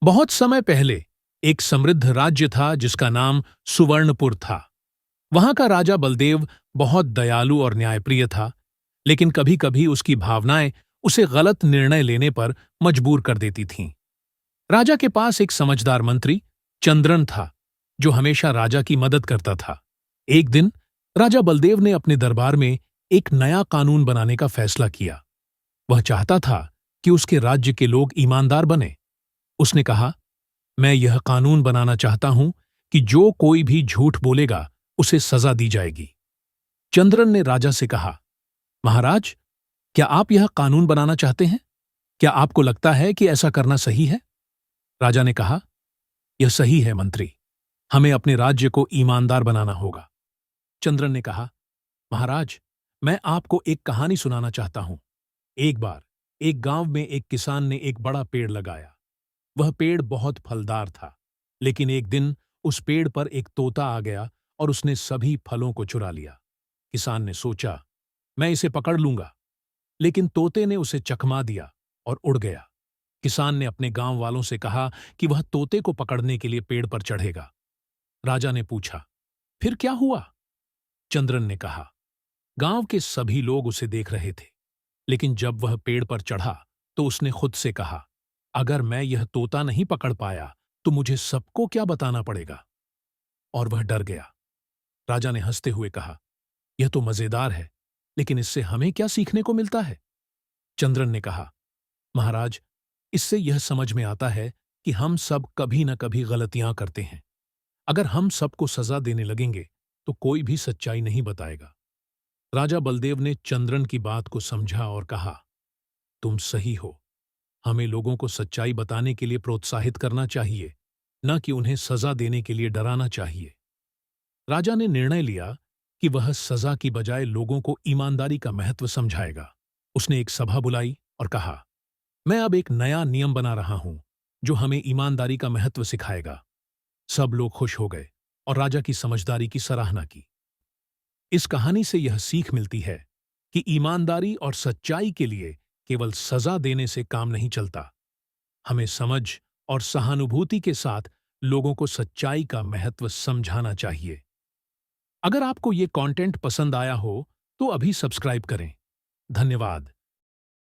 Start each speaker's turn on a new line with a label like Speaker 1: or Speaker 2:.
Speaker 1: बहुत समय पहले एक समृद्ध राज्य था जिसका नाम सुवर्णपुर था। वहां का राजा बलदेव बहुत दयालु और न्यायप्रिय था, लेकिन कभी-कभी उसकी भावनाएं उसे गलत निर्णय लेने पर मजबूर कर देती थीं। राजा के पास एक समझदार मंत्री चंद्रन था, जो हमेशा राजा की मदद करता था। एक दिन राजा बलदेव ने अपने दरबार में एक नया कानून बनाने का फैसला किया। वह चाहता था कि उसके राज्य के लोग ईमानदार बने। उसने कहा, मैं यह कानून बनाना चाहता हूं कि जो कोई भी झूठ बोलेगा उसे सजा दी जाएगी। चंद्रन ने राजा से कहा, महाराज, क्या आप यह कानून बनाना चाहते हैं? क्या आपको लगता है कि ऐसा करना सही है? राजा ने कहा, यह सही है मंत्री। हमें अपने राज्य को ईमानदार बनाना होगा। चंद्रन ने कहा, महाराज, मैं आपको एक कहानी सुनाना चाहता हूं। एक बार एक गांव में एक किसान ने एक बड़ा पेड़ लगाया। वह पेड़ बहुत फलदार था, लेकिन एक दिन उस पेड़ पर एक तोता आ गया और उसने सभी फलों को चुरा लिया। किसान ने सोचा, मैं इसे पकड़ लूंगा, लेकिन तोते ने उसे चकमा दिया और उड़ गया। किसान ने अपने गांव वालों से कहा कि वह तोते को पकड़ने के लिए पेड़ पर चढ़ेगा। राजा ने पूछा, फिर क्या हुआ? चंद्रन ने कहा, गांव के सभी लोग उसे देख रहे थे, लेकिन जब वह पेड़ पर चढ़ा तो उसने खुद से कहा, अगर मैं यह तोता नहीं पकड़ पाया तो मुझे सबको क्या बताना पड़ेगा? और वह डर गया। राजा ने हंसते हुए कहा, यह तो मजेदार है, लेकिन इससे हमें क्या सीखने को मिलता है? चंद्रन ने कहा, महाराज, इससे यह समझ में आता है कि हम सब कभी न कभी गलतियां करते हैं। अगर हम सबको सजा देने लगेंगे तो कोई भी सच्चाई नहीं बताएगा। राजा बलदेव ने चंद्रन की बात को समझा और कहा, तुम सही हो। हमें लोगों को सच्चाई बताने के लिए प्रोत्साहित करना चाहिए, न कि उन्हें सजा देने के लिए डराना चाहिए। राजा ने निर्णय लिया कि वह सजा की बजाय लोगों को ईमानदारी का महत्व समझाएगा। उसने एक सभा बुलाई और कहा, मैं अब एक नया नियम बना रहा हूं जो हमें ईमानदारी का महत्व सिखाएगा। सब लोग खुश हो गए और राजा की समझदारी की सराहना की। इस कहानी से यह सीख मिलती है कि ईमानदारी और सच्चाई के लिए केवल सजा देने से काम नहीं चलता। हमें समझ और सहानुभूति के साथ लोगों को सच्चाई का महत्व समझाना चाहिए। अगर आपको ये कंटेंट पसंद आया हो तो अभी सब्सक्राइब करें। धन्यवाद।